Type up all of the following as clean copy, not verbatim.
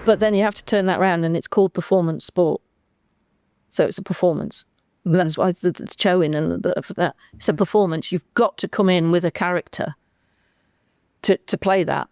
But then you have to turn that around, and it's called performance sport. So it's a performance. And that's why the showing and for that, it's a performance. You've got to come in with a character to play that.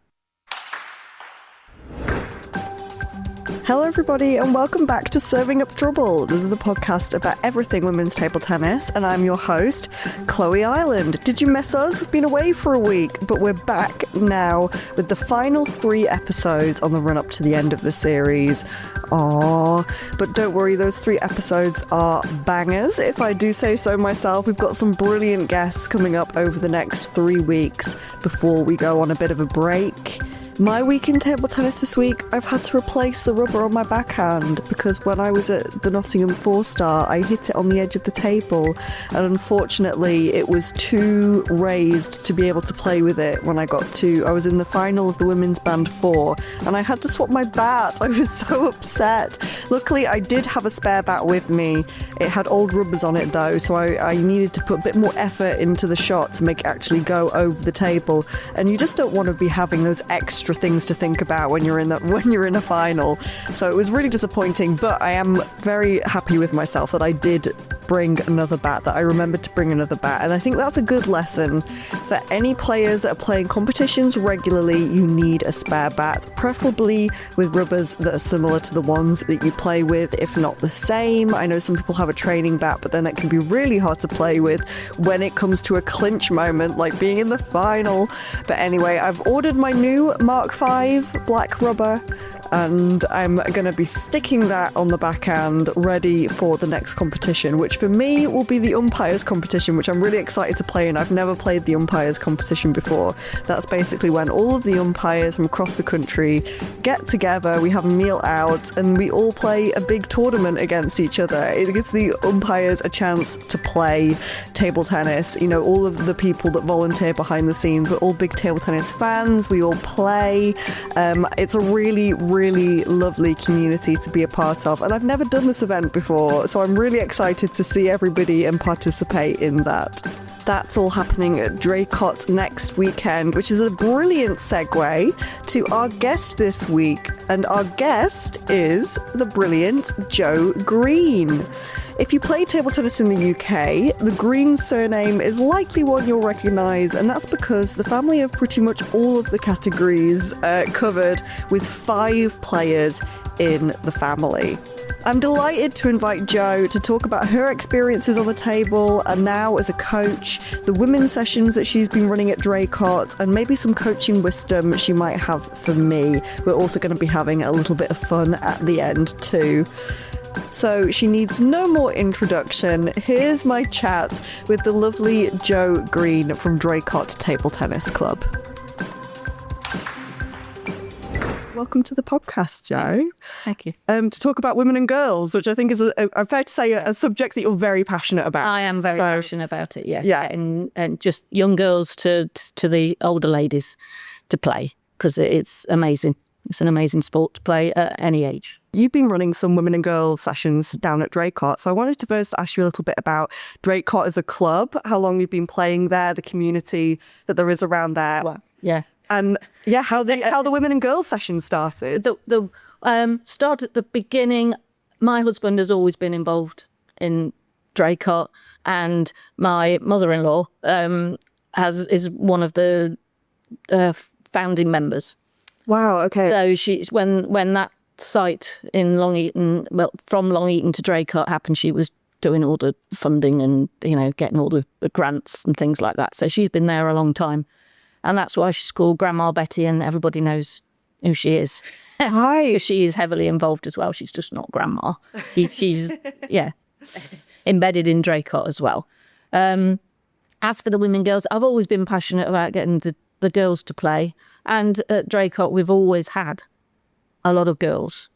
Hello everybody and welcome back to Serving Up Trouble. This is the podcast about everything women's table tennis and I'm your host, Chloe Ireland. Did you miss us? We've been away for a week, but we're back now with the final 3 episodes on the run up to the end of the series. Aww, but don't worry, those 3 episodes are bangers, if I do say so myself. We've got some brilliant guests coming up over the next 3 weeks before we go on a bit of a break. My week in table tennis this week, I've had to replace the rubber on my backhand because when I was at the Nottingham 4-star, I hit it on the edge of the table and unfortunately it was too raised to be able to play with it when I was in the final of the Women's Band 4 and I had to swap my bat. I was so upset. Luckily, I did have a spare bat with me. It had old rubbers on it though, so I needed to put a bit more effort into the shot to make it actually go over the table, and you just don't want to be having those extra things to think about when you're in a final. So it was really disappointing, but I am very happy with myself that I did bring another bat, that I remembered to bring another bat, and I think that's a good lesson for any players that are playing competitions regularly. You need a spare bat, preferably with rubbers that are similar to the ones that you play with, if not the same. I know some people have a training bat, but then that can be really hard to play with when it comes to a clinch moment like being in the final. But anyway, I've ordered my new Mark V black rubber and I'm going to be sticking that on the backhand ready for the next competition, which for me will be the umpires competition, which I'm really excited to play in. I've never played the umpires competition before. That's basically when all of the umpires from across the country get together, we have a meal out and we all play a big tournament against each other. It gives the umpires a chance to play table tennis. You know, all of the people that volunteer behind the scenes, we're all big table tennis fans, we all play. It's a really lovely community to be a part of, and I've never done this event before, so I'm really excited to see everybody and participate in that. That's all happening at Draycott next weekend, which is a brilliant segue to our guest this week. And our guest is the brilliant Jo Green. If you play table tennis in the UK, the Green surname is likely one you'll recognise, and that's because the family have pretty much all of the categories covered with 5 players in the family. I'm delighted to invite Jo to talk about her experiences on the table and now as a coach, the women's sessions that she's been running at Draycott, and maybe some coaching wisdom she might have for me. We're also going to be having a little bit of fun at the end too. So she needs no more introduction. Here's my chat with the lovely Jo Green from Draycott Table Tennis Club. Welcome to the podcast, Jo. Thank you. To talk about women and girls, which I think is, I'm fair to say, a subject that you're very passionate about. I am very passionate about it, yes. Yeah. And just young girls to the older ladies to play, because it's amazing. It's an amazing sport to play at any age. You've been running some women and girls sessions down at Draycott, so I wanted to first ask you a little bit about Draycott as a club, how long you've been playing there, the community that there is around there. Wow. Yeah. And yeah, how the women and girls session started. The start at the beginning. My husband has always been involved in Draycott, and my mother-in-law is one of the founding members. Wow. Okay. So she's when that site in Long Eaton, from Long Eaton to Draycott happened, she was doing all the funding and getting all the grants and things like that. So she's been there a long time. And that's why she's called Grandma Betty, and everybody knows who she is. Hi. Because she is heavily involved as well. She's just not Grandma. She's, embedded in Draycott as well. As for the women girls, I've always been passionate about getting the girls to play. And at Draycott, we've always had a lot of girls.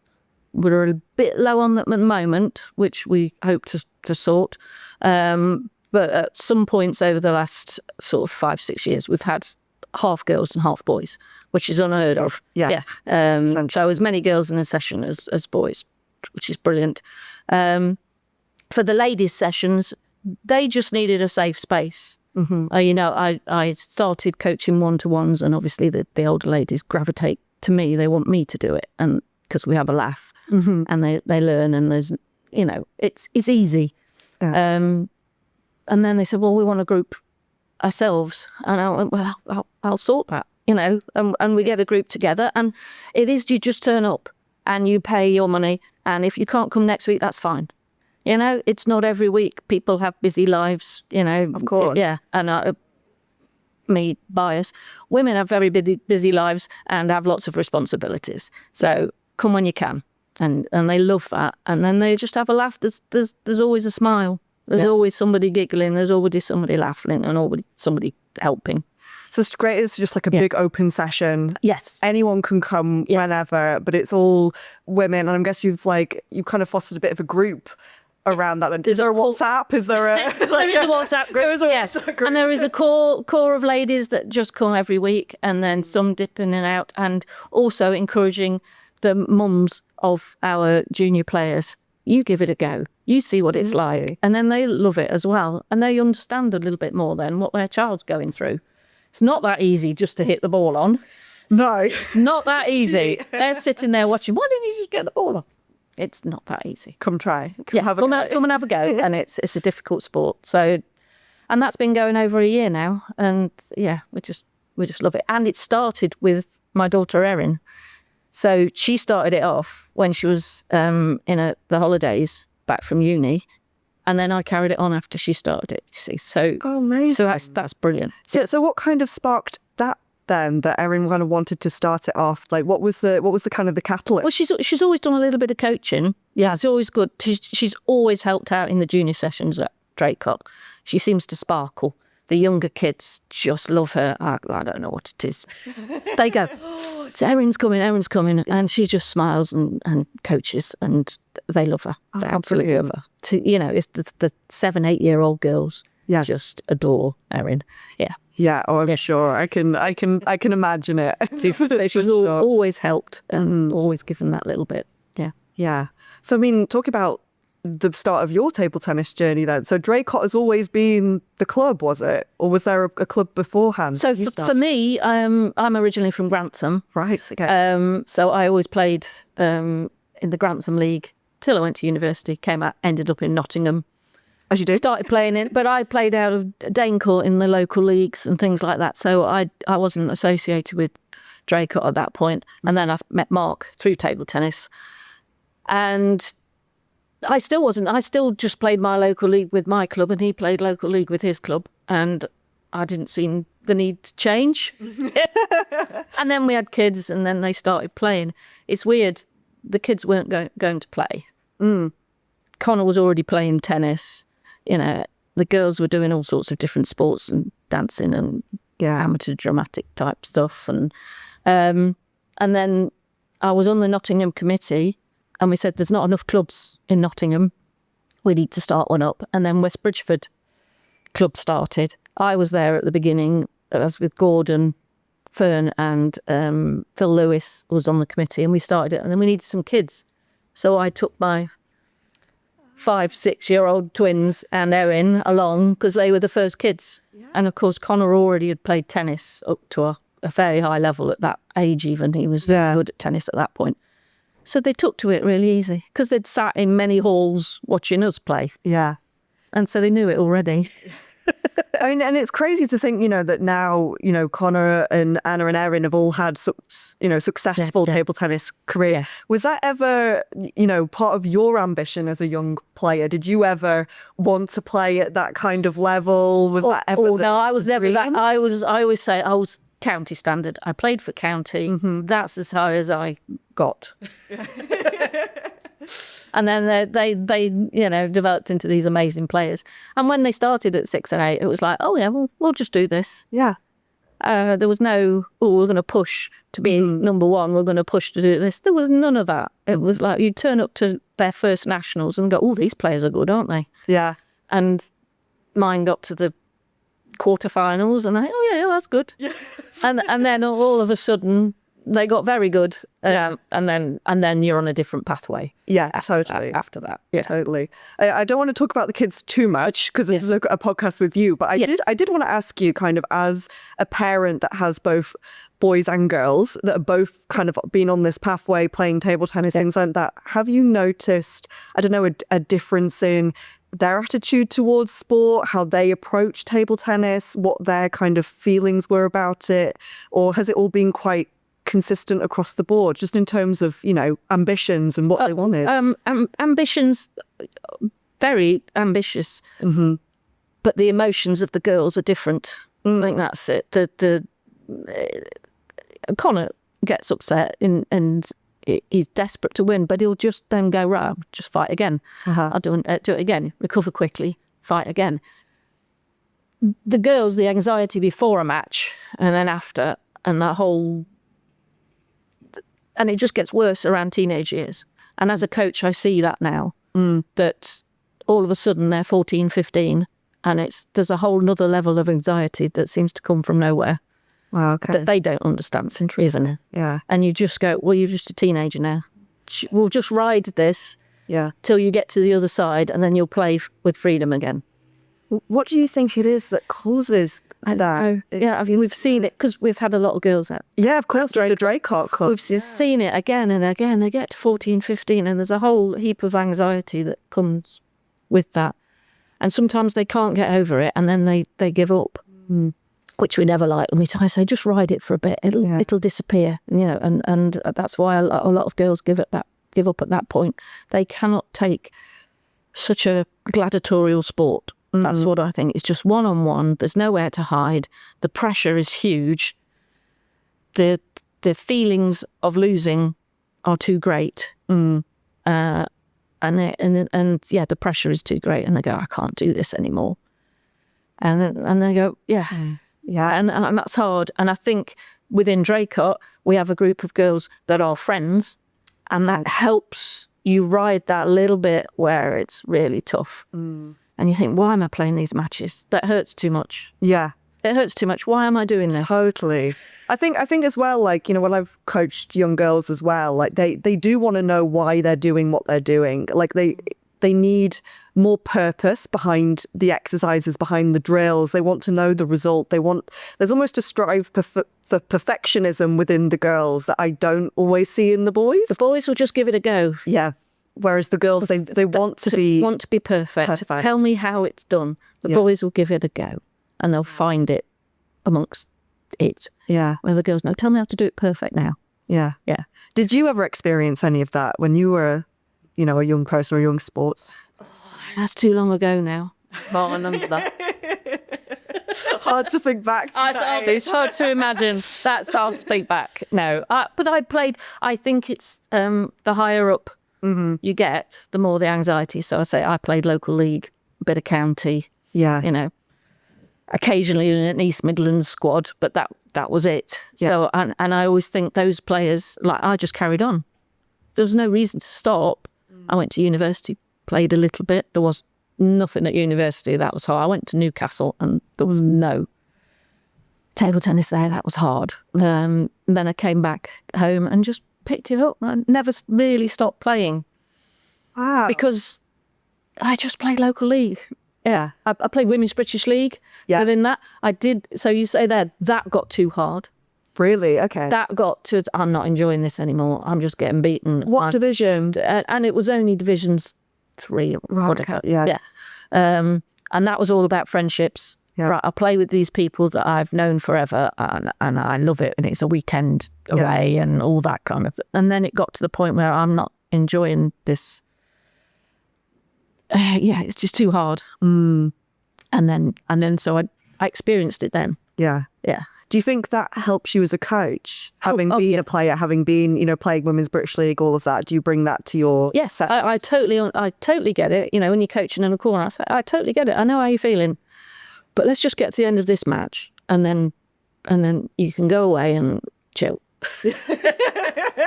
We're a bit low on them at the moment, which we hope to sort. But at some points over the last sort of 5-6 years, we've had half girls and half boys, which is unheard of. Yeah. So as many girls in a session as boys, which is brilliant. For the ladies' sessions, they just needed a safe space. Mm-hmm. I started coaching one-to-ones, and obviously the older ladies gravitate to me. They want me to do it, and because we have a laugh, and they learn, and there's, it's easy. Yeah. And then they said, well, we want a group ourselves. And I went, well, I'll sort that, and we get a group together. And it is, you just turn up and you pay your money. And if you can't come next week, that's fine. It's not every week. People have busy lives, Of course. Yeah. And me bias. Women have very busy lives and have lots of responsibilities. So come when you can. And they love that. And then they just have a laugh. There's always a smile. There's always somebody giggling. There's always somebody laughing and always somebody helping. So it's great. It's just like a big open session. Yes. Anyone can come whenever, but it's all women. And I guess you've kind of fostered a bit of a group around that. Is there a WhatsApp? Is there a... There is a WhatsApp group, yes. And there is a core of ladies that just come every week, and then some dip in and out, and also encouraging the mums of our junior players. You give it a go. You see what it's like. And then they love it as well. And they understand a little bit more then what their child's going through. It's not that easy just to hit the ball on. No. Not that easy. They're sitting there watching, why didn't you just get the ball on? It's not that easy. Come try. Come and have a go. And it's a difficult sport. So, and that's been going over a year now. And yeah, we just love it. And it started with my daughter Erin. So she started it off when she was in the holidays back from uni, and then I carried it on after she started it. You see, so amazing. So that's brilliant. So what kind of sparked that then? That Erin kind of wanted to start it off. Like, what was the kind of the catalyst? Well, she's always done a little bit of coaching. Yeah, it's always good. She's always helped out in the junior sessions at Draycott. She seems to sparkle. The younger kids just love her. I don't know what it is. They go, it's Erin's coming, and she just smiles and coaches, and they love her. They absolutely love her. If the 7-8-year-old girls just adore Erin. Yeah. Yeah. Oh, I'm sure. I can imagine it. She's always helped and always given that little bit. Yeah. Yeah. So I mean, talk about the start of your table tennis journey then. So Draycott has always been the club, was it? Or was there a club beforehand? So for me, I'm originally from Grantham. Right, okay. So I always played in the Grantham League till I went to university, came out, ended up in Nottingham. As you do. Started playing in, but I played out of Draycott in the local leagues and things like that. So I wasn't associated with Draycott at that point. And then I met Mark through table tennis. And I still wasn't. I still just played my local league with my club, and he played local league with his club, and I didn't see the need to change. And then we had kids, and then they started playing. It's weird. The kids weren't going to play. Connor was already playing tennis. The girls were doing all sorts of different sports and dancing and amateur dramatic type stuff. And then I was on the Nottingham committee. And we said, there's not enough clubs in Nottingham. We need to start one up. And then West Bridgeford club started. I was there at the beginning, as with Gordon, Fern and Phil Lewis was on the committee, and we started it. And then we needed some kids. So I took my 5-6-year-old twins and Erin along because they were the first kids. Yeah. And of course, Connor already had played tennis up to a very high level at that age even. He was good at tennis at that point. So they took to it really easy because they'd sat in many halls watching us play. Yeah. And so they knew it already. I mean, and it's crazy to think, that now, Connor and Anna and Erin have all had, successful table tennis careers. Yes. Was that ever, part of your ambition as a young player? Did you ever want to play at that kind of level? Was that ever? No, I was never that. I always say I was county standard. I played for county. Mm-hmm. That's as high as I got. And then they developed into these amazing players. And when they started at 6 and 8, it was like, oh yeah, we'll just do this. Yeah. There was no, we're going to push to be number one. We're going to push to do this. There was none of that. It was like you turn up to their first nationals and go, oh, these players are good, aren't they? Yeah. And mine got to the quarterfinals, and I, oh yeah, that's good. Yes. And then all of a sudden, they got very good, and then you're on a different pathway. Yeah, totally. After that, yeah, totally. I don't want to talk about the kids too much because this is a podcast with you, but I did want to ask you, kind of as a parent that has both boys and girls that are both kind of been on this pathway, playing table tennis, things like that. Have you noticed, I don't know, a difference in their attitude towards sport, how they approach table tennis, what their kind of feelings were about it, or has it all been quite consistent across the board, just in terms of, you know, ambitions and what they wanted? Ambitions, very ambitious, but the emotions of the girls are different. I think that's it. Connor gets upset and he's desperate to win, but he'll just then go, right, I'll just fight again. I'll do it again, recover quickly, fight again. The girls, the anxiety before a match and then after, and that whole, and it just gets worse around teenage years. And as a coach, I see that now, that all of a sudden they're 14, 15, and there's a whole nother level of anxiety that seems to come from nowhere. Wow, okay. That they don't understand, isn't it? Yeah. And you just go, well, you're just a teenager now. We'll just ride this till you get to the other side, and then you'll play with freedom again. What do you think it is that causes that? Yeah, I mean, we've seen it because we've had a lot of girls out. Yeah, of course, the Draycott club. We've seen it again and again. They get to 14, 15, and there's a whole heap of anxiety that comes with that. And sometimes they can't get over it, and then they give up. Which we never like. And I say, just ride it for a bit. It'll disappear. You know, and that's why a lot of girls give up at that point. They cannot take such a gladiatorial sport. That's what I think. It's just one-on-one. There's nowhere to hide. The pressure is huge. The feelings of losing are too great. And the pressure is too great. And they go, I can't do this anymore. And they go, yeah. And that's hard. And I think within Draycott, we have a group of girls that are friends, and that helps you ride that little bit where it's really tough. And you think, why am I playing these matches? That hurts too much. Yeah. It hurts too much. Why am I doing this? Totally. I think as well, like, you know, when I've coached young girls as well, like they do want to know why they're doing what they're doing. Like they need more purpose behind the exercises, behind the drills. They want to know the result. There's almost a strive for perfectionism within the girls that I don't always see in the boys. The boys will just give it a go. Yeah. Whereas the girls, they want to be perfect. Tell me how it's done. The boys will give it a go, and they'll find it amongst it. Yeah. Where the girls know, tell me how to do it perfect now. Yeah. Yeah. Did you ever experience any of that when you were, you know, a young person or young sports? That's too long ago now. Can't remember that. Hard to think back to that. It's hard to imagine. I'll speak back. No. But I played, I think it's the higher up you get, the more the anxiety. So I say I played local league, a bit of county. Yeah. You know, occasionally in an East Midlands squad, but that was it. Yeah. So, and I always think those players, like, I just carried on. There was no reason to stop. I went to university, played a little bit. There was nothing at university that was hard. I went to Newcastle and there was no table tennis there. That was hard. Then I came back home and just picked it up. I never really stopped playing. Wow. Because I just played local league. Yeah. I played Women's British League. Yeah. Within that, I did. So you say there, that got too hard. Really? Okay. That got to, I'm not enjoying this anymore. I'm just getting beaten. What division? And it was only divisions 3 or whatever. Yeah. And that was all about friendships. Yeah. Right, I play with these people that I've known forever, and I love it. And it's a weekend away and all that kind of. And then it got to the point where I'm not enjoying this. It's just too hard. And then so I experienced it then. Yeah. Yeah. Do you think that helps you as a coach, having been a player, having been, you know, playing Women's British League, all of that? Do you bring that to your? Yes, I totally get it. You know, when you're coaching in a corner, I totally get it. I know how you're feeling, but let's just get to the end of this match, and then you can go away and chill.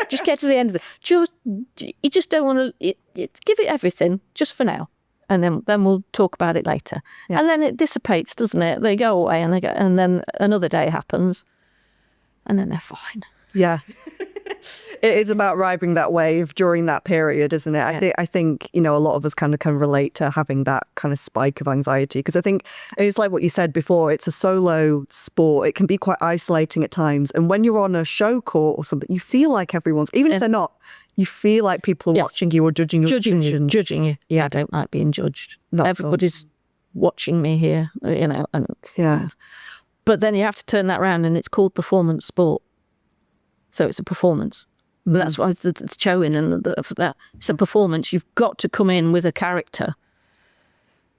Just get to the end of you just don't want to give it everything just for now. And then we'll talk about it later. Yeah. And then it dissipates, doesn't it? They go away and then another day happens, and then they're fine. Yeah. It is about riding that wave during that period, isn't it? I think, a lot of us kind of can relate to having that kind of spike of anxiety, because I think it's like what you said before, it's a solo sport. It can be quite isolating at times. And when you're on a show court or something, you feel like everyone's, even if they're not, you feel like people are watching you or judging you. Judging you. Yeah, I don't like being judged. Not Everybody's watching me here, And, yeah. But then you have to turn that around, and it's called performance sport. So it's a performance. But that's why the showing and that it's a performance. You've got to come in with a character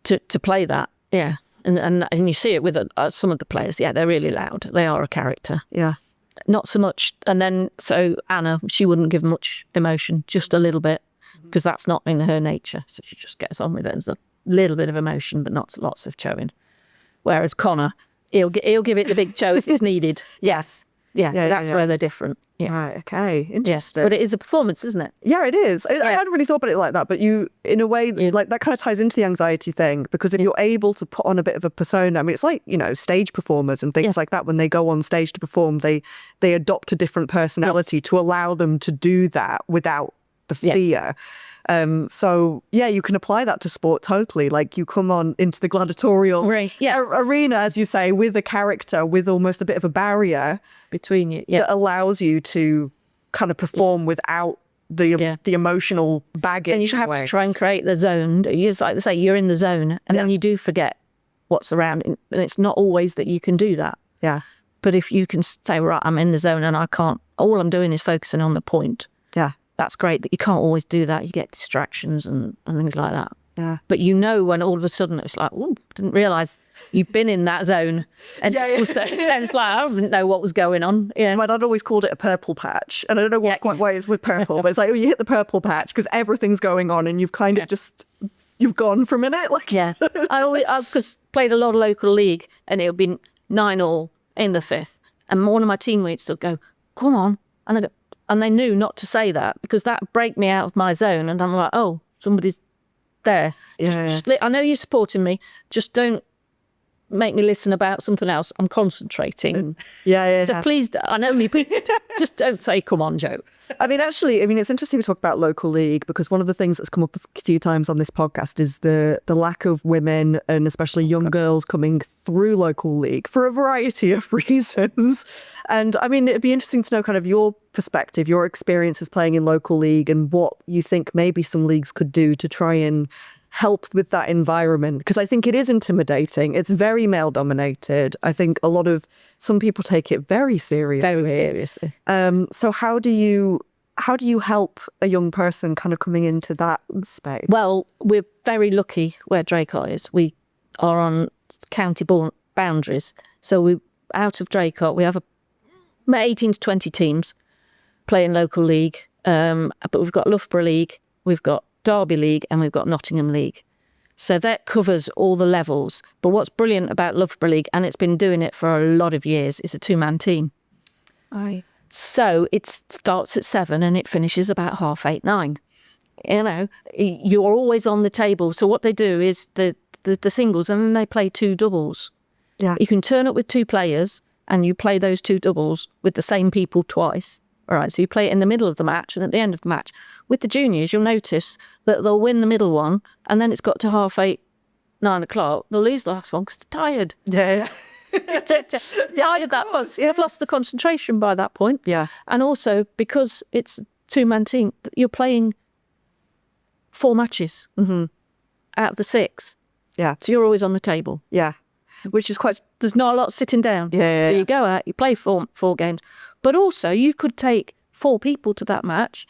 to play that. Yeah, and you see it with some of the players. Yeah, they're really loud. They are a character. Yeah, not so much. And then so Anna, she wouldn't give much emotion, just a little bit, because that's not in her nature. So she just gets on with it. There's a little bit of emotion, but not lots of showing. Whereas Connor, he'll give it the big show if it's needed. Yes. Yeah, that's where they're different. Yeah. Right, okay, interesting. Yes, but it is a performance, isn't it? Yeah, it is. I hadn't really thought about it like that, but you, in a way, like that kind of ties into the anxiety thing, because if you're able to put on a bit of a persona, I mean, it's like, stage performers and things like that. When they go on stage to perform, they adopt a different personality to allow them to do that without the fear. So yeah, you can apply that to sport totally. Like you come on into the gladiatorial arena, as you say, with a character, with almost a bit of a barrier between you that allows you to kind of perform without the emotional baggage. And you have to try and create the zone. You just like to say you're in the zone, and then you do forget what's around, and it's not always that you can do that. Yeah. But if you can say, right, I'm in the zone and I can't, all I'm doing is focusing on the point. Yeah. That's great, but you can't always do that. You get distractions and things like that. Yeah. But when all of a sudden it's like, oh, didn't realise you've been in that zone. And and it's like, I didn't know what was going on. Yeah. My dad always called it a purple patch. And I don't know what quite why it's with purple, but it's like, you hit the purple patch because everything's going on and you've kind of just, you've gone for a minute. Like, I've just played a lot of local league, and it'll be 9-all in the fifth. And one of my teammates will go, come on. And I go, and they knew not to say that because that break me out of my zone. And I'm like, oh, somebody's there. I know you're supporting me. Just don't make me listen about something else. I'm concentrating. So please, I know me, just don't say, come on, Joe. I mean, it's interesting to talk about local league, because one of the things that's come up a few times on this podcast is the lack of women, and especially young girls, coming through local league for a variety of reasons. And I mean, it'd be interesting to know kind of your perspective, your experiences playing in local league, and what you think maybe some leagues could do to try and help with that environment, because I think it is intimidating. It's very male dominated. I think some people take it very seriously. So how do you help a young person kind of coming into that space? Well, we're very lucky where Draycott is. We are on county boundaries. So we out of Draycott, we have 18 to 20 teams playing local league. But we've got Loughborough League, we've got Derby League, and we've got Nottingham League. So that covers all the levels. But what's brilliant about Loughborough League, and it's been doing it for a lot of years, is a two-man team. Aye. So it starts at 7 and it finishes about 8:30, 9. You're always on the table. So what they do is the singles, and then they play 2 doubles. Yeah. You can turn up with 2 players and you play those 2 doubles with the same people twice. All right, so you play it in the middle of the match and at the end of the match. With the juniors, you'll notice that they'll win the middle one, and then it's got to 8:30, 9 o'clock. They'll lose the last one because they're tired. Yeah. Tired that was. They've lost the concentration by that point. Yeah. And also, because it's a two-man team, you're playing 4 matches out of the 6. Yeah. So you're always on the table. Yeah. Which is quite... There's not a lot sitting down. Yeah. So you go out, you play four games. But also, you could take 4 people to that match.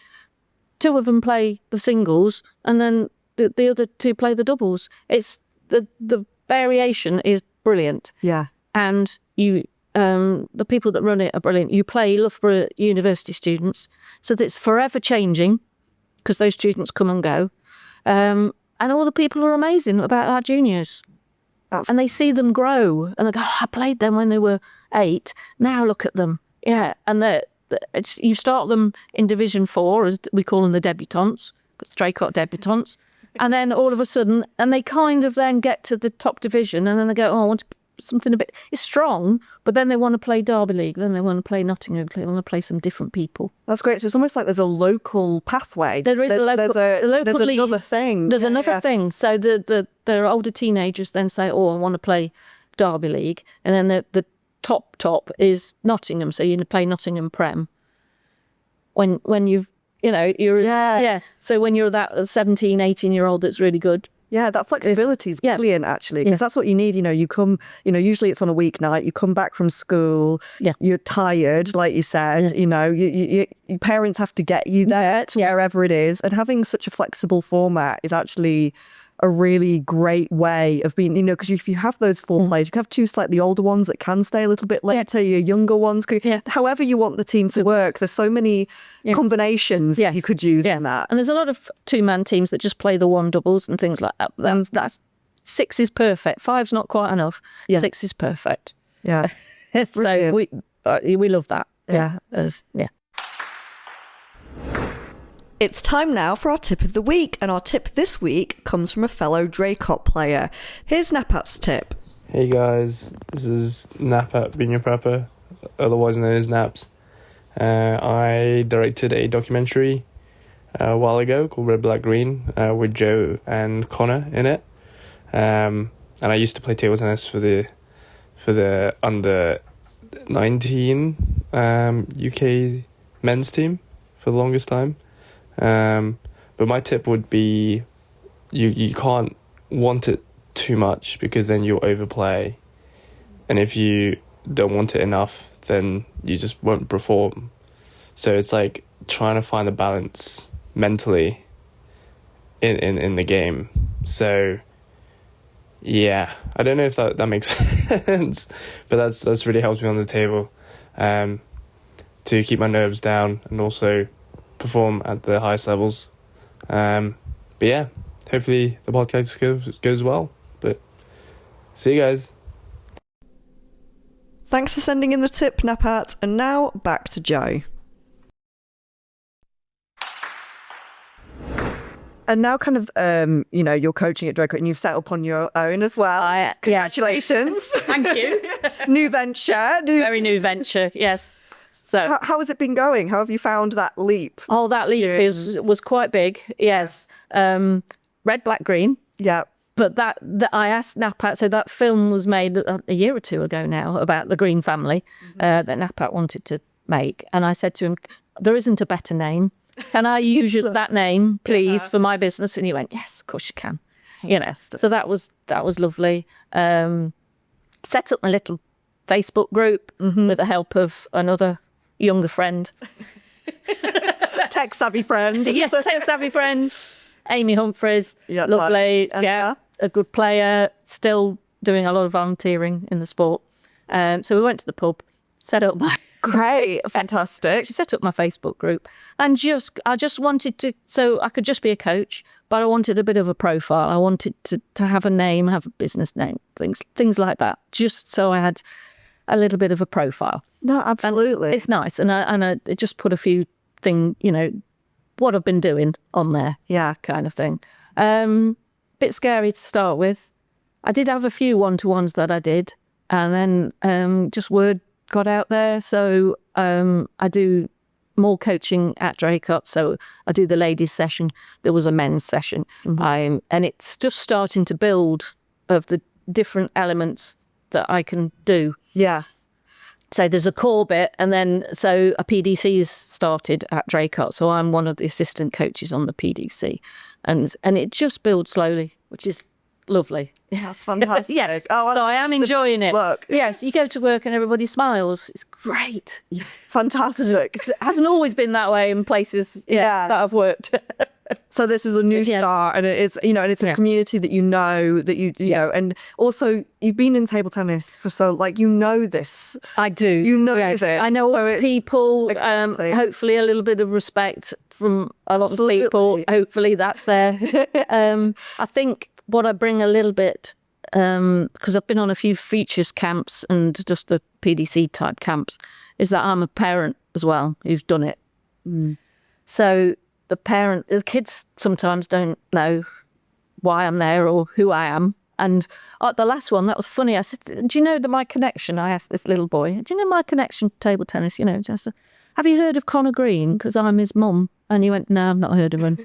2 of them play the singles, and then the other 2 play the doubles. It's the variation is brilliant. Yeah. And you, the people that run it are brilliant. You play Loughborough University students, so that it's forever changing, because those students come and go. And all the people are amazing about our juniors. And they see them grow, and they go, oh, I played them when they were 8. Now look at them. Yeah, and you start them in Division 4, as we call them, the debutantes, Draycott debutantes, and then all of a sudden, and they kind of then get to the top division, and then they go, oh, I want to something a bit. It's strong, but then they want to play Derby League, then they want to play Nottingham, they want to play some different people. That's great. So it's almost like there's a local pathway. There is there's, a local, there's league. another thing. There's another thing. So the older teenagers then say, "Oh, I want to play Derby League," and then the top is Nottingham. So you play Nottingham Prem. When you've you're So when you're that 17, 18-year-old that's really good. Yeah, that flexibility is brilliant, actually, because that's what you need. You come, usually it's on a weeknight, you come back from school, you're tired, like you said, your parents have to get you there to wherever it is. And having such a flexible format is actually a really great way of being, because if you have those four players, you can have two slightly older ones that can stay a little bit later, your younger ones, however you want the team to work. There's so many combinations you could use in that. And there's a lot of two-man teams that just play the one doubles and things like that. And that's 6 is perfect. 5's not quite enough. 6 is perfect. Yeah. So we love that. Yeah. It's time now for our tip of the week, and our tip this week comes from a fellow Draycott player. Here's Napat's tip. Hey guys, this is Napat, being your prepper, otherwise known as Naps. I directed a documentary a while ago called Red, Black, Green with Joe and Connor in it. And I used to play table tennis for the under 19 UK men's team for the longest time. But my tip would be you can't want it too much, because then you'll overplay, and if you don't want it enough, then you just won't perform. So it's like trying to find a balance mentally in the game. So yeah, I don't know if that makes sense, but that's really helped me on the table to keep my nerves down and also perform at the highest levels. But yeah, hopefully the podcast goes well. But see you guys. Thanks for sending in the tip, Napat. And now back to Joe. And now kind of, you're coaching at Draycott and you've set up on your own as well. Congratulations. Thank you. New venture. Very new venture, yes. So how has it been going? How have you found that leap? Oh, that leap was quite big, yes. Red, Black, Green. Yeah. But that I asked Napat, so that film was made a year or two ago now about the Green family that Napat wanted to make. And I said to him, there isn't a better name. Can I use that name, please, for my business? And he went, yes, of course you can. So that was lovely. Set up my little Facebook group with the help of another younger friend. Tech-savvy friend. Yes, tech-savvy friend. Amy Humphreys, lovely. A good player, still doing a lot of volunteering in the sport. So we went to the pub, set up my... Great, fantastic. She set up my Facebook group, and I just wanted to, so I could just be a coach, but I wanted a bit of a profile. I wanted to have a name, have a business name, things like that, just so I had a little bit of a profile. No, absolutely. It's nice, and I just put a few things, what I've been doing on there, kind of thing. Bit scary to start with. I did have a few one-to-ones that I did, and then just word got out there. So I do more coaching at Draycott. So I do the ladies session. There was a men's session. And it's just starting to build of the different elements that I can do. Yeah. So there's a core bit, and then so a PDC's started at Draycott. So I'm one of the assistant coaches on the PDC, and it just builds slowly, which is lovely. Yeah, that's fantastic. Yes. Oh, so I am enjoying it. Work. Yes, you go to work and everybody smiles. It's great. Yeah. Fantastic. It hasn't always been that way in places that I've worked. So this is a new start, and it's it's a community that you know, and also you've been in table tennis for this. I do. You know this. I know people. Exactly. Hopefully, a little bit of respect from a lot of people. Hopefully, that's there. I think what I bring a little bit, because I've been on a few features camps and just the PDC type camps, is that I'm a parent as well who's done it. So the kids sometimes don't know why I'm there or who I am, And the last one, that was funny. I said, do you know my connection? I asked this little boy, do you know my connection to table tennis? You know, just, have you heard of Connor Green? Because I'm his mum. And he went, no, I've not heard of him.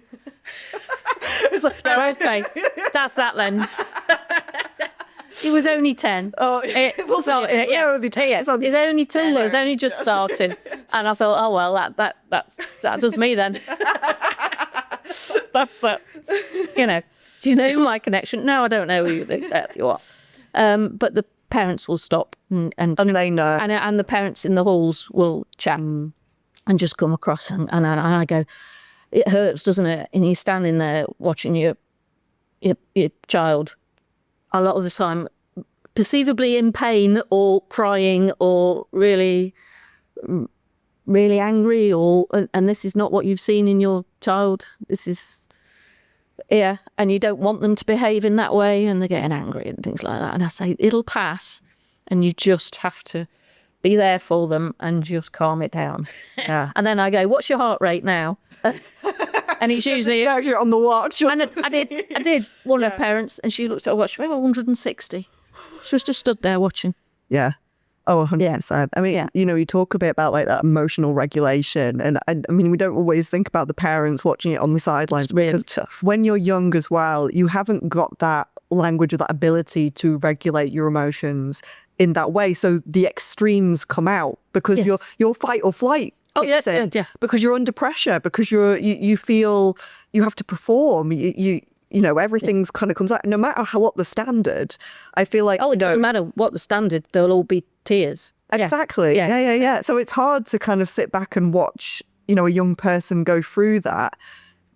It's like, oh, okay, that's that then. He was only 10. Oh, He's only 2. He's only just starting. And I thought, oh, well, that does me then. But, you know, do you know my connection? No, I don't know who exactly what. But the parents will stop and they know. And the parents in the halls will chat and just come across. And I go, it hurts, doesn't it? And you're standing there watching your child a lot of the time perceivably in pain or crying or really angry, and this is not what you've seen in your child. This is, and you don't want them to behave in that way, and they're getting angry and things like that. And I say, it'll pass, and you just have to be there for them and just calm it down. Yeah. And then I go, what's your heart rate now? And it's usually you're on the watch. And I did. One of her parents, and she looked at her watch. 160. She was just stood there watching. Yeah. Oh, 100%. I mean, you know, you talk a bit about like that emotional regulation, and I mean, we don't always think about the parents watching it on the sidelines. It's really tough. When you're young as well, you haven't got that language or that ability to regulate your emotions in that way. So the extremes come out because your fight or flight. Because you're under pressure, because you feel you have to perform. You know, everything's kind of comes out. No matter what the standard, I feel like it doesn't matter what the standard. There'll all be tears. Exactly. Yeah. So it's hard to kind of sit back and watch, you know, a young person go through that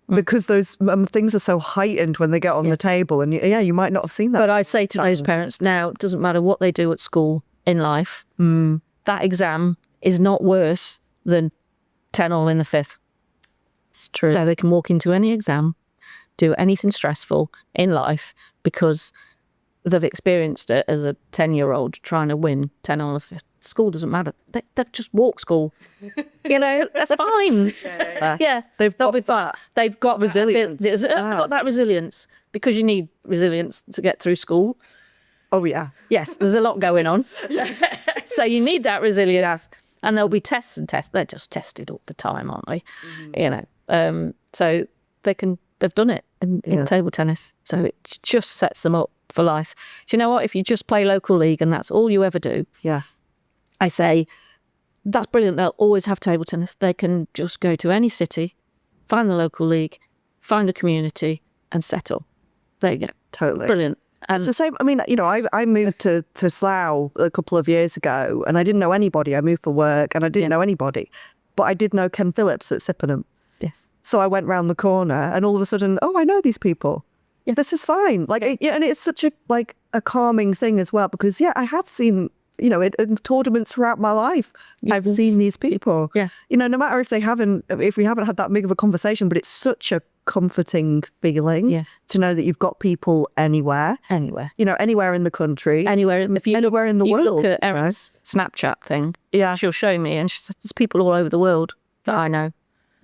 because those things are so heightened when they get on the table, and you might not have seen that. But I say to those parents now, it doesn't matter what they do at school in life. That exam is not worse than 10-all in the 5th. It's true. So they can walk into any exam, do anything stressful in life because they've experienced it as a 10-year-old trying to win 10-all in the 5th. School doesn't matter. They just walk school. You know, that's fine. They've got resilience. They've got that resilience, because you need resilience to get through school. Oh, yeah. Yes, there's a lot going on. So you need that resilience. Yeah. And there'll be tests and tests. They're just tested all the time, aren't they? You know, so they've done it in table tennis. So it just sets them up for life. Do you know what? If you just play local league and that's all you ever do, I say, that's brilliant. They'll always have table tennis. They can just go to any city, find the local league, find a community and settle. There you go. Totally. Brilliant. And it's the same. I mean, you know, I moved to Slough a couple of years ago, and I didn't know anybody. I moved for work, and I didn't know anybody, but I did know Ken Phillips at Sippenham. Yes. So I went round the corner, and all of a sudden, I know these people. Yeah, this is fine. Like, and it's such a calming thing as well, because I have seen, you know, in tournaments throughout my life, I've seen these people. Yeah. You know, no matter if we haven't had that big of a conversation, but it's such a comforting feeling to know that you've got people anywhere, you know, anywhere in the country, anywhere in the world. Look at Erin's Snapchat thing. Yeah, she'll show me, and she said, "There's people all over the world that I know."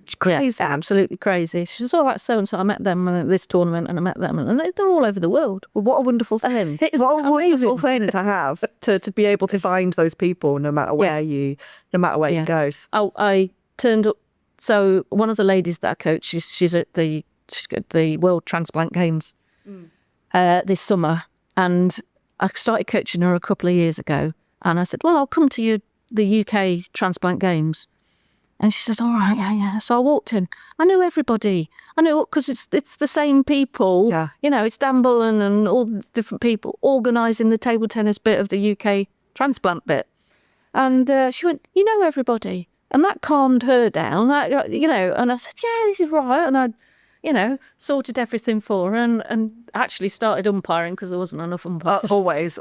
It's crazy, absolutely crazy. She says, "Oh, that's so and so. I met them at this tournament, and I met them, and they're all over the world." Well, what a wonderful thing! It's what a wonderful thing to have to be able to find those people, no matter where you go. Oh, I turned up. So one of the ladies that I coach, she's at the World Transplant Games this summer, and I started coaching her a couple of years ago. And I said, "Well, I'll come to the UK Transplant Games." And she says, "All right, yeah." So I walked in. I knew everybody. I knew, because it's the same people. Yeah. You know, it's Dan Bullen and all these different people organising the table tennis bit of the UK transplant bit. And she went, "You know everybody." And that calmed her down, you know, and I said, "Yeah, this is right." And I, you know, sorted everything for her and actually started umpiring because there wasn't enough umpires. Always.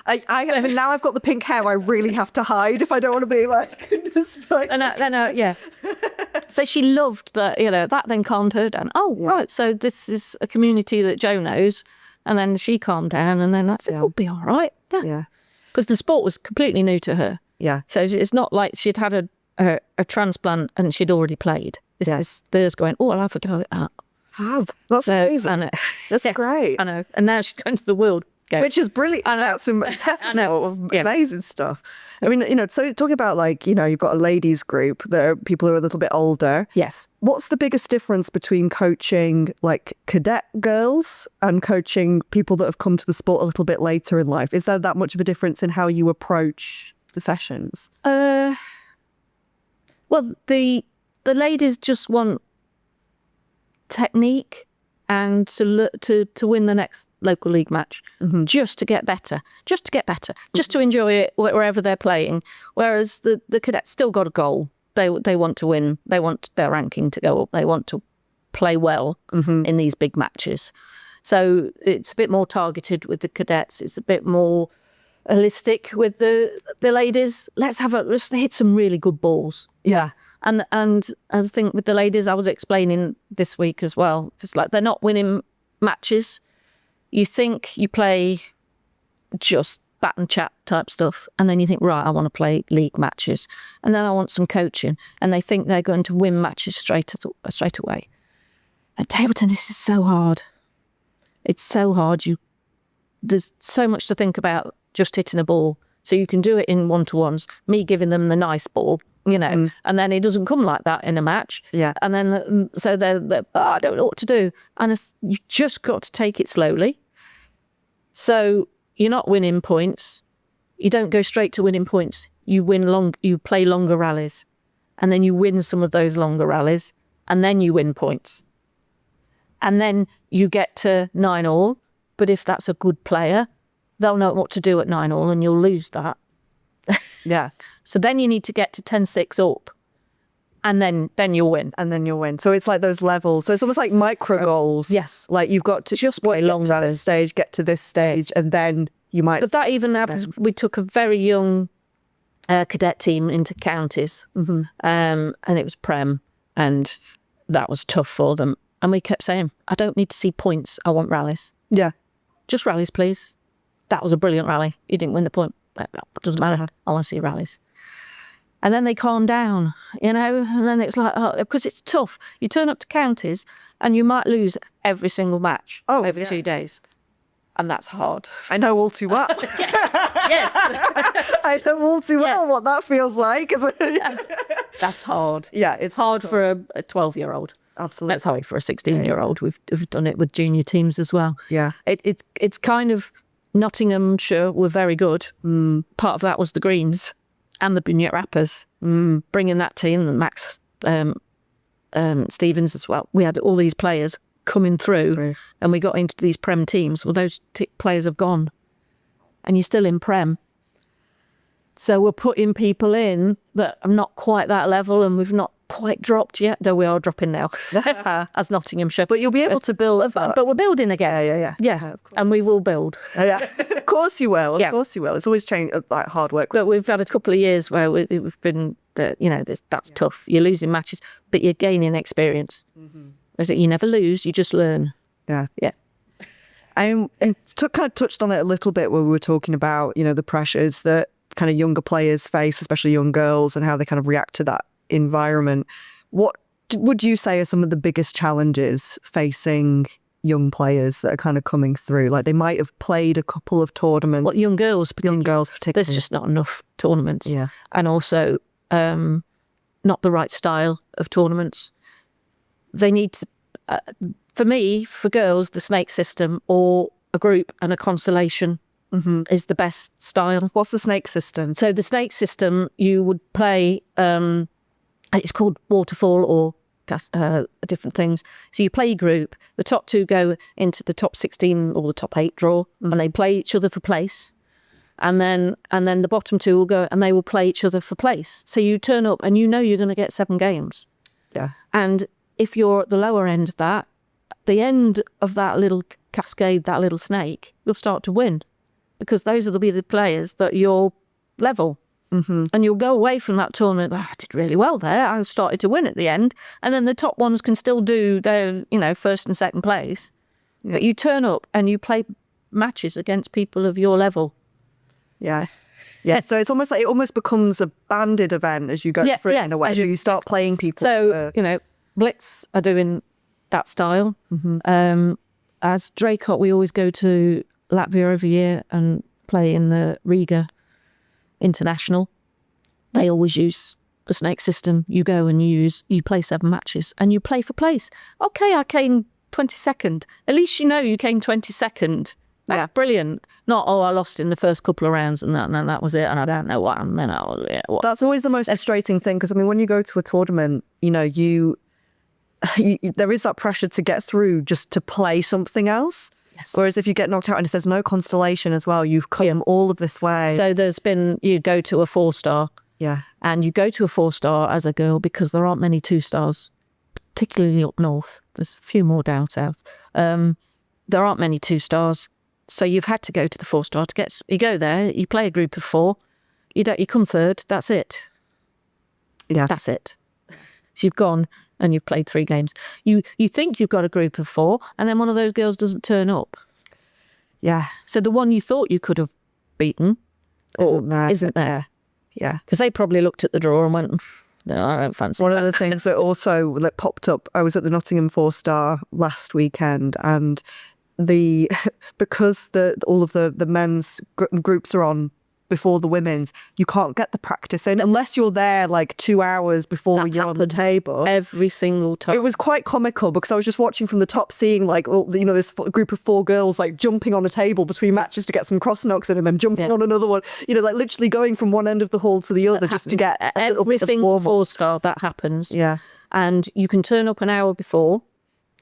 I now I've got the pink hair. I really have to hide if I don't want to be like displayed. But she loved that, you know, that then calmed her down. Oh, right, so this is a community that Joe knows. And then she calmed down, and then I said, "It'll be all right." Yeah. Because the sport was completely new to her. Yeah. So it's not like she'd had a transplant and she'd already played. This is going, "Oh, I'll have a go at that." have. That's So, amazing. I know. That's Yes, great. I know. And now she's going to the World Games. Which is brilliant. And that's I know. Yeah. amazing stuff. I mean, so talking about like, you've got a ladies group that are people who are a little bit older. Yes. What's the biggest difference between coaching like cadet girls and coaching people that have come to the sport a little bit later in life? Is there that much of a difference in how you approach the sessions? Well, the ladies just want technique and to win the next local league match, just to get better, just to enjoy it wherever they're playing. Whereas the cadets still got a goal. They want to win. They want their ranking to go up. They want to play well in these big matches. So it's a bit more targeted with the cadets. It's a bit more holistic with the ladies. Let's hit some really good balls. Yeah. And I think with the ladies, I was explaining this week as well, just like they're not winning matches. You think you play just bat and chat type stuff, and then you think, right, I want to play league matches, and then I want some coaching, and they think they're going to win matches straight away. And table tennis is so hard. It's so hard. There's so much to think about just hitting a ball. So you can do it in one-to-ones, me giving them the nice ball, and then it doesn't come like that in a match. Yeah. And then, so they're I don't know what to do. And you just got to take it slowly. So you're not winning points. You don't go straight to winning points. You play longer rallies. And then you win some of those longer rallies. And then you win points. And then you get to 9-all. But if that's a good player, they'll know what to do at 9-all, and you'll lose that. Yeah. So then you need to get to 10-6 up, and then you'll win. And then you'll win. So it's like those levels. So it's almost like micro goals. Yes. Like you've got to Just play long get to this rallies. stage, get to this stage, and then you might. But that even happens. We took a very young cadet team into counties, and it was Prem, and that was tough for them. And we kept saying, I don't need to see points. I want rallies. Yeah. Just rallies, please. That was a brilliant rally. You didn't win the point. It doesn't matter. I want to see rallies. And then they calmed down, and then it's like, because it's tough. You turn up to counties and you might lose every single match over 2 days. And that's hard. I know all too well. Yes. I know all too well what that feels like. That's hard. Yeah, it's Hard for a 12-year-old. Absolutely. That's hard for a 16-year-old. We've done it with junior teams as well. Yeah. It's kind of, Nottinghamshire were very good. Part of that was the Greens and the Bunyat Rappers. Bringing that team, and Max Stevens as well. We had all these players coming through, and we got into these Prem teams. Well, those players have gone, and you're still in Prem. So we're putting people in that are not quite that level, and we've not quite dropped yet, though we are dropping now as Nottinghamshire. But you'll be able to build. But we're building again. Yeah, of course. And we will build. Yeah, of course you will. Of course you will. It's always like hard work. But we've had a couple of years where we've been, that's tough. You're losing matches, but you're gaining experience. You never lose, you just learn. Yeah. Yeah. And kind of touched on it a little bit when we were talking about, the pressures that kind of younger players face, especially young girls, and how they kind of react to that environment. What would you say are some of the biggest challenges facing young players that are kind of coming through? Like they might have played a couple of tournaments. What, young girls particularly? Young girls particularly. There's just not enough tournaments. Yeah. And also not the right style of tournaments. They need to, for me, for girls, the snake system or a group and a constellation is the best style. What's the snake system? So the snake system, you would play, it's called waterfall or different things. So you play your group, the top 2 go into the top 16 or the top 8 draw, and they play each other for place. And then the bottom 2 will go and they will play each other for place. So you turn up and you're going to get 7 games. Yeah. And if you're at the lower end of that, the end of that little cascade, that little snake, you'll start to win. Because those will be the players that you're level. And you'll go away from that tournament, I did really well there. I started to win at the end. And then the top ones can still do their, first and second place. Yeah. But you turn up and you play matches against people of your level. Yeah. Yeah. So it's almost like it almost becomes a banded event as you go through it in a way. So you start playing people. So, Blitz are doing that style. As Draycott, we always go to Latvia every year and play in the Riga International. They always use the snake system. You go and you play 7 matches and you play for place. Okay, I came 22nd. At least you know you came 22nd. That's brilliant. Not, I lost in the first couple of rounds and that was it. And I don't know what I meant. That's always the most frustrating thing, because I mean, when you go to a tournament, you know, you there is that pressure to get through just to play something else. Yes. Whereas if you get knocked out and if there's no constellation as well, you've come all of this way. So you go to a 4-star. Yeah. And you go to a 4-star as a girl because there aren't many 2-stars, particularly up north. There's a few more down south. There aren't many 2-stars. So you've had to go to the 4-star to get. You go there, you play a group of 4, you come third. That's it. Yeah, that's it. So you've gone and you've played 3 games. You think you've got a group of 4, and then one of those girls doesn't turn up. Yeah. So the one you thought you could have beaten isn't there. Yeah, because they probably looked at the draw and went, no, I don't fancy. One of the things that also popped up, I was at the Nottingham 4-star last weekend, and because all of the men's groups are on before the women's, you can't get the practice in unless you're there like 2 hours before you're on the table. Every single time. It was quite comical because I was just watching from the top, seeing like this group of 4 girls like jumping on a table between matches to get some cross knocks in, and then jumping on another one. Like literally going from one end of the hall to the other just to get every single 4-star that happens. Yeah, and you can turn up an hour before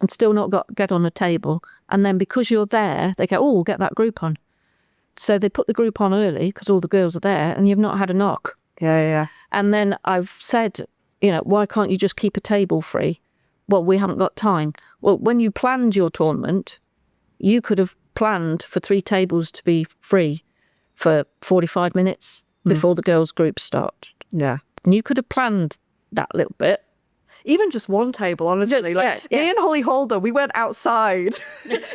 and still not get on a table, and then because you're there, they go, oh, we'll get that group on. So they put the group on early because all the girls are there and you've not had a knock. Yeah. And then I've said, why can't you just keep a table free? Well, we haven't got time. Well, when you planned your tournament, you could have planned for 3 tables to be free for 45 minutes before the girls' groups start. Yeah. And you could have planned that little bit. Even just one table, honestly. Me and Holly Holder, we went outside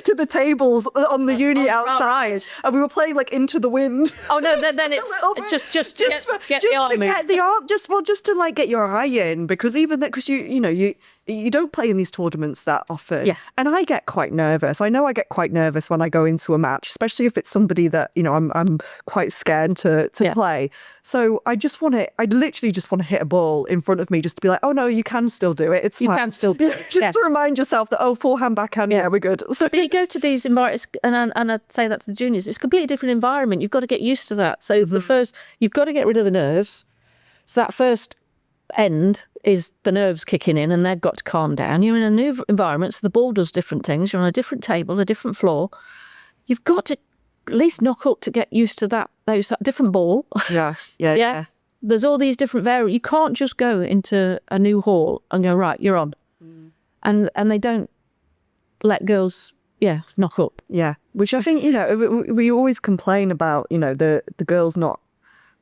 to the tables on the uni outside, and we were playing like Into the Wind. Oh no, then it's just to get the eye moving. Just to like get your eye in, because even that, because you don't play in these tournaments that often. Yeah. And I get quite nervous. I know I get quite nervous when I go into a match, especially if it's somebody that I'm quite scared to play. So I literally just want to hit a ball in front of me, just to be like, oh no, you can still do it. It's fine. You can still do it. Just to remind yourself that, forehand, backhand, we're good. So but you go to these environments, and I'd say that to the juniors, it's a completely different environment. You've got to get used to that. So the first, you've got to get rid of the nerves. So that first end is the nerves kicking in, and they've got to calm down. You're in a new environment, so the ball does different things. You're on a different table, a different floor. You've got to at least knock up to get used to that different ball. Yeah. There's all these different variants. You can't just go into a new hall and go, right, you're on. And they don't let girls, knock up. Yeah, which I think, we always complain about, the girls not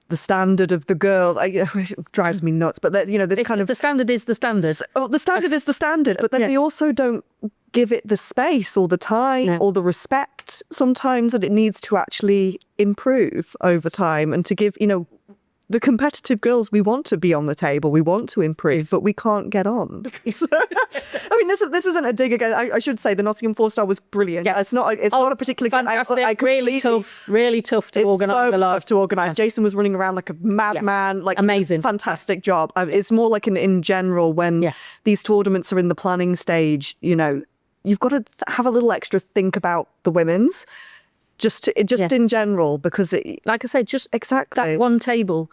the standard of the girls. It drives me nuts. But this kind of... The standard is the standard. Well, the standard is the standard. But then we also don't give it the space or the time or the respect sometimes that it needs to actually improve over time, and to give, the competitive girls, we want to be on the table, we want to improve, but we can't get on. I mean, this isn't a dig again. I should say the Nottingham 4-star was brilliant. Yes. It's not a particularly fantastic. Really tough to organise. So tough to organise. Jason was running around like a madman. Like amazing, fantastic job. It's more like in general when these tournaments are in the planning stage. You've got to have a little extra think about the women's. Just in general, because like I said, just exactly that one table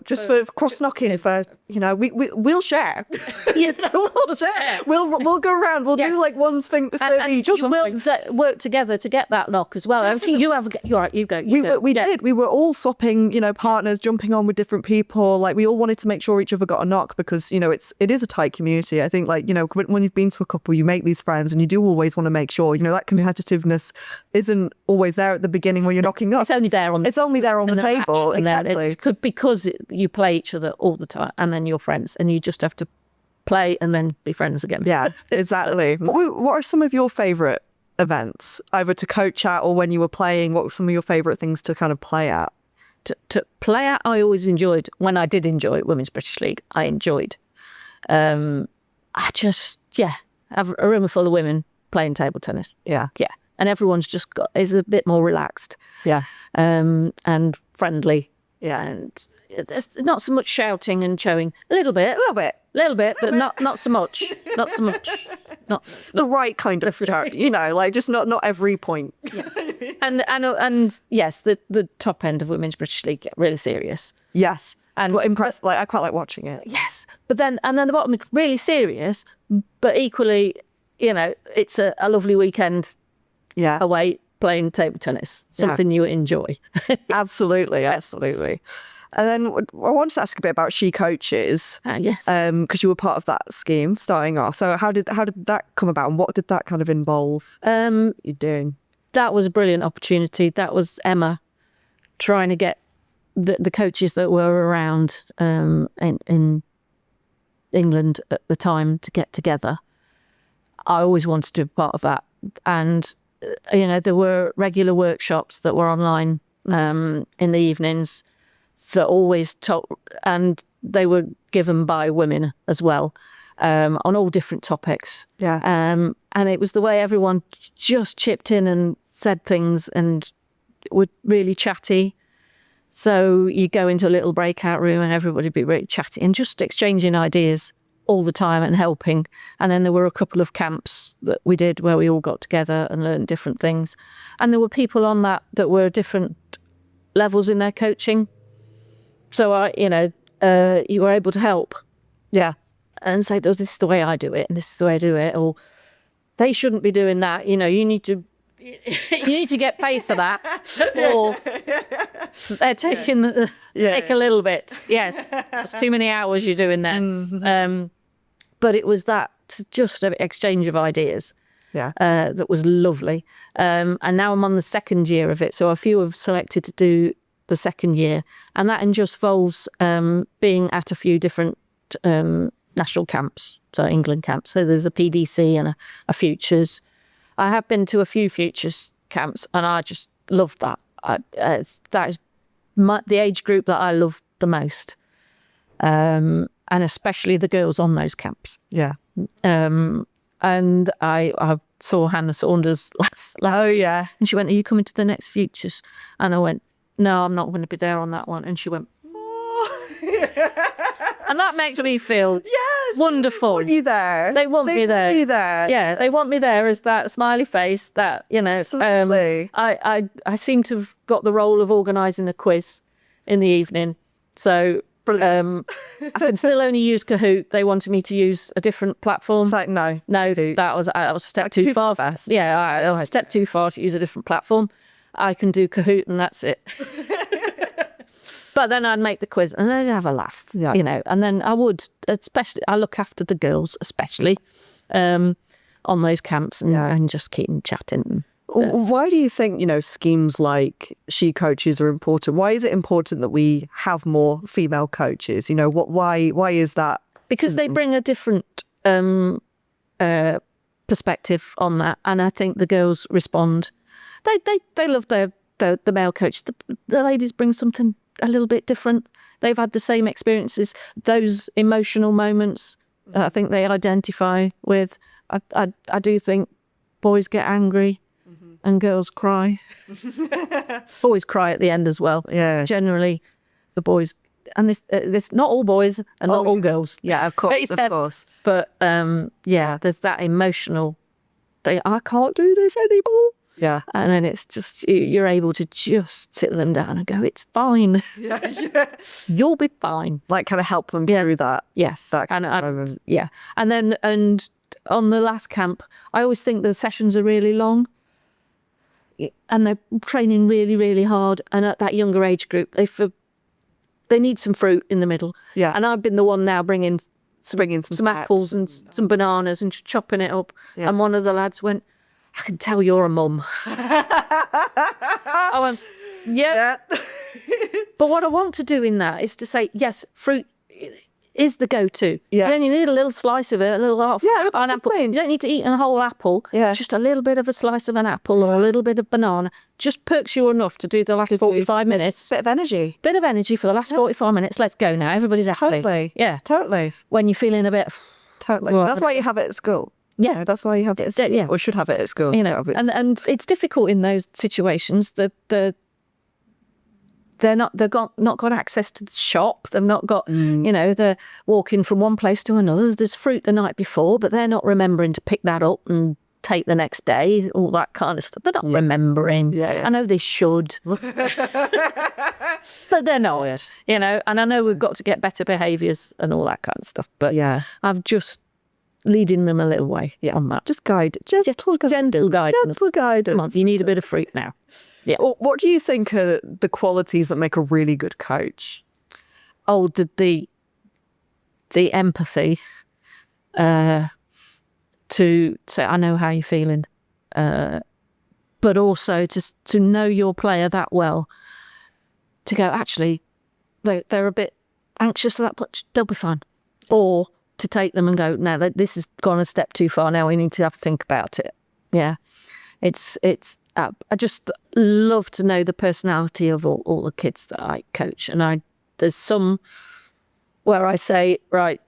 just for cross knocking. For we'll share. Yes, we'll share. We'll go around. We'll do like one thing and each or something. We'll work together to get that knock as well. Definitely. I think you have. You're right. You go. We did. We were all swapping, partners, jumping on with different people. Like we all wanted to make sure each other got a knock, because it is a tight community. I think when you've been to a couple, you make these friends, and you do always want to make sure that competitiveness isn't always there at the beginning when you're knocking up. It's only there on the table. Exactly. Because you play each other all the time, and then you're friends, and you just have to play and then be friends again. Yeah, exactly. What are some of your favourite events, either to coach at or when you were playing? What were some of your favourite things to kind of play at? To play at, I always enjoyed, when I did enjoy Women's British League, I enjoyed. have a room full of women playing table tennis. Yeah. Yeah. And everyone's is a bit more relaxed. Yeah. And friendly. Yeah. And there's not so much shouting and showing. A little bit, but not so much. Not so much. Not The right kind of shout, like just not every point. yes. And yes, the top end of Women's British League get really serious. Yes. And But impressed. Like I quite like watching it. yes, but then the bottom is really serious, but equally, it's a lovely weekend Yeah. away playing table tennis. Something you enjoy. Absolutely. And then I wanted to ask a bit about She Coaches. Yes. Because you were part of that scheme starting off. So how did that come about, and what did that kind of involve you doing? That was a brilliant opportunity. That was Emma trying to get the coaches that were around in England at the time to get together. I always wanted to be part of that. And, there were regular workshops that were online in the evenings that always and they were given by women as well, on all different topics. Yeah. And it was the way everyone just chipped in and said things and were really chatty. So you go into a little breakout room and everybody would be really chatty and just exchanging ideas all the time and helping. And then there were a couple of camps that we did where we all got together and learned different things. And there were people on that were different levels in their coaching. So you were able to help. Yeah. And say, oh, this is the way I do it, and this is the way I do it, or they shouldn't be doing that. You need to get paid for that, or they're taking take a little bit. Yes, it's too many hours you're doing that. Mm-hmm. But it was that just an exchange of ideas. Yeah. That was lovely. And now I'm on the second year of it, so a few have selected to do the second year, and that just involves being at a few different national camps, so England camps. So there's a PDC and a Futures. I have been to a few Futures camps, and I just love that. That is the age group that I love the most, and especially the girls on those camps. Yeah. And I saw Hannah Saunders last. Oh yeah. And she went, "Are you coming to the next Futures?" And I went, "No, I'm not going to be there on that one." And she went, and that makes me feel wonderful. They want you there. They want me there. You there. Yeah, they want me there as that smiley face. That Absolutely. I seem to have got the role of organising a quiz in the evening. So I can still only use Kahoot. They wanted me to use a different platform. It's like no, that was a step too far. Yeah, I was a step too far to use a different platform. I can do Kahoot and that's it. But then I'd make the quiz and they'd have a laugh, and then I would, especially, I look after the girls, especially on those camps and just keep them chatting. Why do you think, schemes like She Coaches are important? Why is it important that we have more female coaches? Why is that? Because they bring a different perspective on that. And I think the girls respond. They love the male coach. The ladies bring something a little bit different. They've had the same experiences, those emotional moments. I think they identify with. I do think boys get angry and girls cry. Boys cry at the end as well. Yeah. Generally, the boys, and this not all boys and not all girls. Yeah, of course, of course. But there's that emotional. I can't do this anymore. Yeah. And then it's just, you're able to just sit them down and go, it's fine. Yeah. You'll be fine. Like kind of help them through that. Yes. And then on the last camp, I always think the sessions are really long and they're training really, really hard. And at that younger age group, they need some fruit in the middle. Yeah. And I've been the one now bringing some apples and some bananas and chopping it up. Yeah. And one of the lads went, "I can tell you're a mum." I went, yeah. But what I want to do in that is to say, yes, fruit is the go-to. Yeah. You only need a little slice of it, a little half an apple. You don't need to eat a whole apple. Yeah. Just a little bit of a slice of an apple or a little bit of banana just perks you enough to do the last 45 minutes. Bit of energy. Bit of energy for the last 45 minutes. Let's go now. Everybody's happy. Totally. Yeah. Totally. When you're feeling a bit... Totally. Well, that's why you have it at school. Yeah, that's why you have it. Yeah. Or should have it at school. You know, and it's difficult in those situations that they've not got access to the shop. They've not got, you know, they're walking from one place to another. There's fruit the night before, but they're not remembering to pick that up and take the next day, all that kind of stuff. They're not remembering. Yeah. I know they should, but they're not, you know, and I know we've got to get better behaviours and all that kind of stuff, but I've just leading them a little way on that. Just gentle guidance. Come on, you need a bit of fruit now. Yeah. Well, what do you think are the qualities that make a really good coach? Oh, the empathy, to say, I know how you're feeling, but also just to know your player that well, to go, actually, they're a bit anxious of that, but they'll be fine. Or to take them and go, no, this has gone a step too far. Now we need to have to think about it. Yeah. It's. I just love to know the personality of all the kids that I coach. And there's some where I say, right,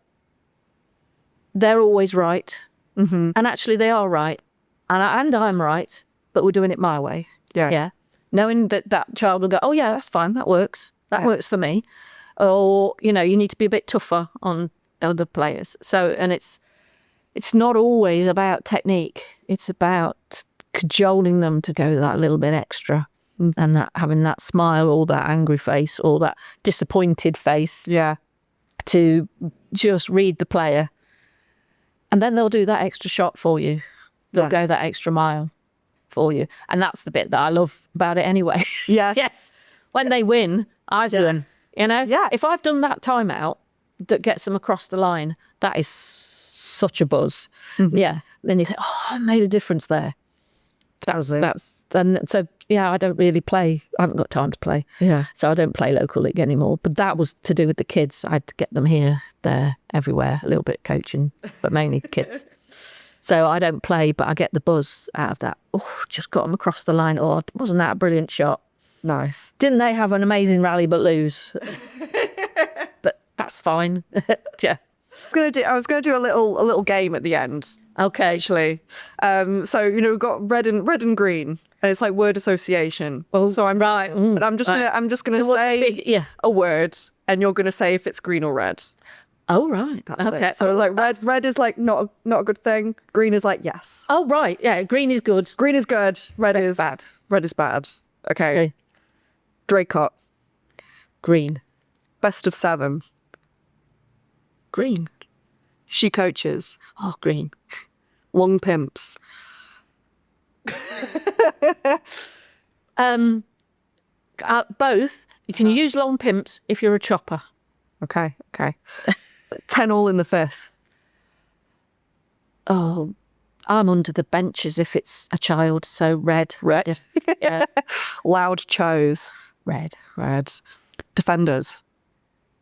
they're always right. Mm-hmm. And actually they are right. And I'm right, but we're doing it my way. Yeah. Knowing that child will go, oh yeah, that's fine. That works. That works for me. Or, you know, you need to be a bit tougher on other players. So, and it's not always about technique. It's about cajoling them to go that little bit extra, and that having that smile or that angry face or that disappointed face. Yeah. To just read the player. And then they'll do that extra shot for you. They'll go that extra mile for you. And that's the bit that I love about it anyway. Yeah. Yes. When they win, I win. You know? Yeah. If I've done that timeout that gets them across the line, that is such a buzz. Mm-hmm. Yeah. Then you think, oh, I made a difference there. And so, yeah, I don't really play. I haven't got time to play. Yeah. So I don't play local league anymore. But that was to do with the kids. I had to get them here, there, everywhere, a little bit coaching, but mainly the kids. So I don't play, but I get the buzz out of that. Oh, just got them across the line. Oh, wasn't that a brilliant shot? Nice. Didn't they have an amazing rally but lose? But that's fine. Yeah. I was gonna do a little game at the end. Okay. Actually, so you know we've got red and green, and it's like word association. Well, so I'm right. But I'm just gonna say a word, and you're gonna say if it's green or red. Oh right. That's okay. It. So like red is like not a good thing. Green is like yes. Oh right. Yeah. Green is good. Green is good. Red is bad. Red is bad. Okay. Draycott. Green. Best of 7. Green. She coaches. Oh, green. Long pimps. Both. You can use long pimps if you're a chopper. Okay. 10 all in the 5th. Oh, I'm under the benches if it's a child, so red. Red. Yeah. Loud chose. Red. Defenders.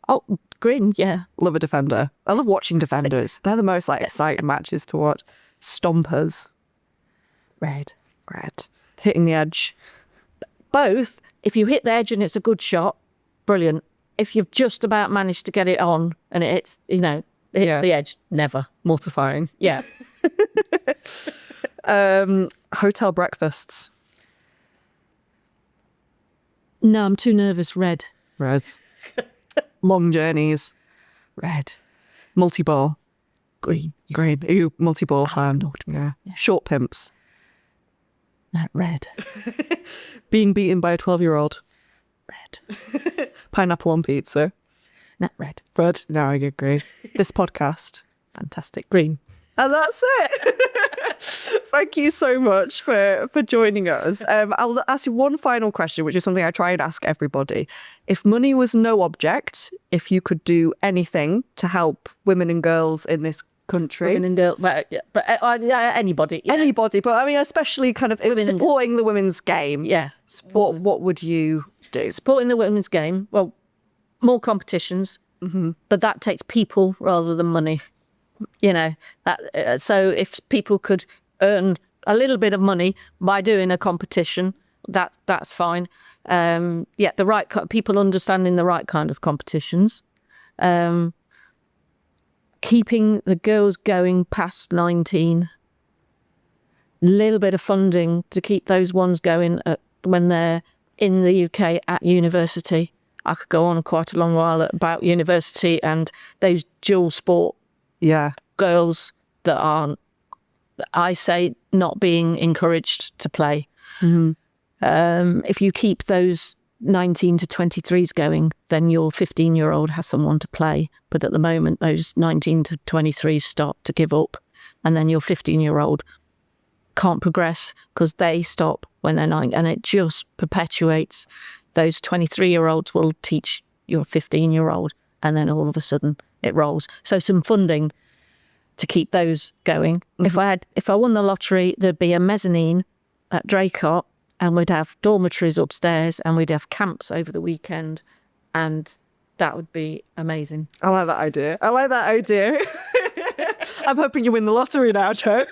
Oh, green, yeah. Love a defender. I love watching defenders. They're the most exciting matches to watch. Stompers. Red. Hitting the edge. Both. If you hit the edge and it's a good shot, brilliant. If you've just about managed to get it on and it hits, hits the edge, never. Mortifying. Yeah. Hotel breakfasts. No, I'm too nervous. Red. Long journeys. Red. Multi-ball. Green. Are you multi-ball fan? Yeah. Short pimps. No, red. Being beaten by a 12-year-old. Red. Pineapple on pizza. No, red. Red. No, I agree. This podcast. Fantastic. Green. And that's it. Thank you so much for joining us. I'll ask you one final question, which is something I try and ask everybody. If money was no object, if you could do anything to help women and girls in this country. Women and girls, but anybody. Yeah. Anybody, but I mean, especially kind of supporting the women's game. Yeah. What would you do? Supporting the women's game. Well, more competitions, but that takes people rather than money. You know, so if people could earn a little bit of money by doing a competition, that's fine. The right people understanding the right kind of competitions, keeping the girls going past 19 little bit of funding to keep those ones going when they're in the UK at university. I could go on quite a long while about university and those dual sport girls that aren't, I say, not being encouraged to play. If you keep those 19 to 23s going, then your 15-year-old has someone to play. But at the moment, those 19 to 23s start to give up, and then your 15-year-old can't progress because they stop when they're 9, and it just perpetuates. Those 23-year-olds will teach your 15-year-old, and then all of a sudden it rolls. So some funding to keep those going. If I won the lottery, there'd be a mezzanine at Draycott, and we'd have dormitories upstairs, and we'd have camps over the weekend, and that would be amazing. I like that idea. I'm hoping you win the lottery now, Joe.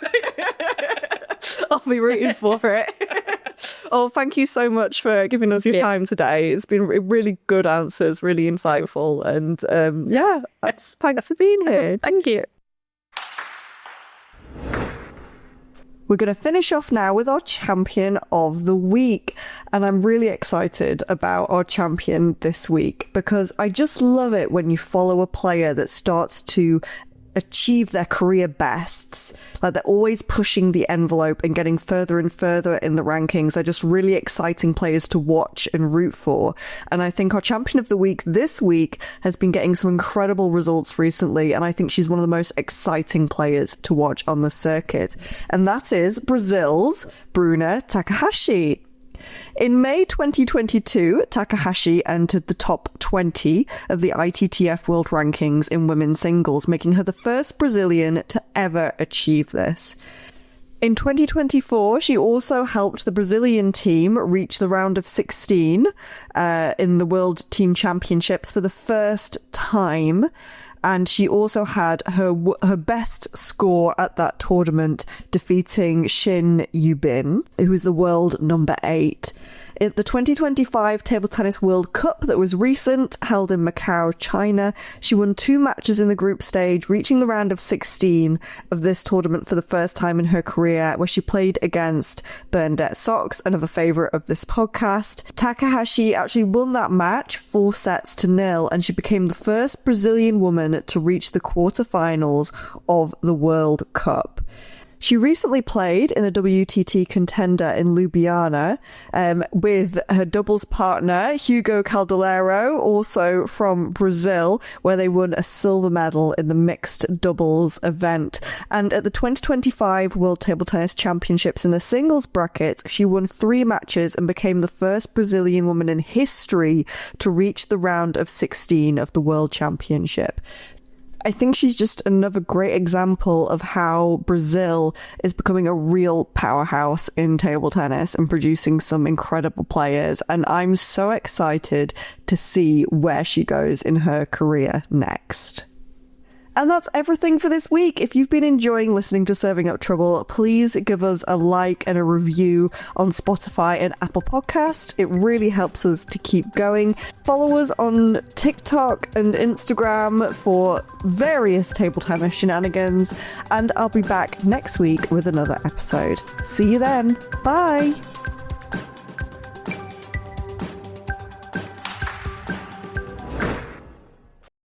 I'll be rooting for it. Oh, thank you so much for giving us your time today. It's been really good answers, really insightful. And thanks for being here. Thank you. We're going to finish off now with our champion of the week. And I'm really excited about our champion this week because I just love it when you follow a player that starts to achieve their career bests. Like, they're always pushing the envelope and getting further and further in the rankings. They're just really exciting players to watch and root for. And I think our champion of the week this week has been getting some incredible results recently. And I think she's one of the most exciting players to watch on the circuit. And that is Brazil's Bruna Takahashi. In May 2022, Takahashi entered the top 20 of the ITTF World Rankings in women's singles, making her the first Brazilian to ever achieve this. In 2024, she also helped the Brazilian team reach the round of 16 in the World Team Championships for the first time. And she also had her best score at that tournament, defeating Shin Yubin, who was the world number 8. At the 2025 Table Tennis World Cup that was recent, held in Macau, China, she won 2 matches in the group stage, reaching the round of 16 of this tournament for the first time in her career, where she played against Bernadette Sox, another favourite of this podcast. Takahashi actually won that match 4-0, and she became the first Brazilian woman to reach the quarterfinals of the World Cup. She recently played in the WTT Contender in Ljubljana with her doubles partner, Hugo Calderero, also from Brazil, where they won a silver medal in the mixed doubles event. And at the 2025 World Table Tennis Championships in the singles bracket, she won 3 matches and became the first Brazilian woman in history to reach the round of 16 of the World Championship. I think she's just another great example of how Brazil is becoming a real powerhouse in table tennis and producing some incredible players. And I'm so excited to see where she goes in her career next. And that's everything for this week. If you've been enjoying listening to Serving Up Trouble, please give us a like and a review on Spotify and Apple Podcast. It really helps us to keep going. Follow us on TikTok and Instagram for various table tennis shenanigans. And I'll be back next week with another episode. See you then. Bye.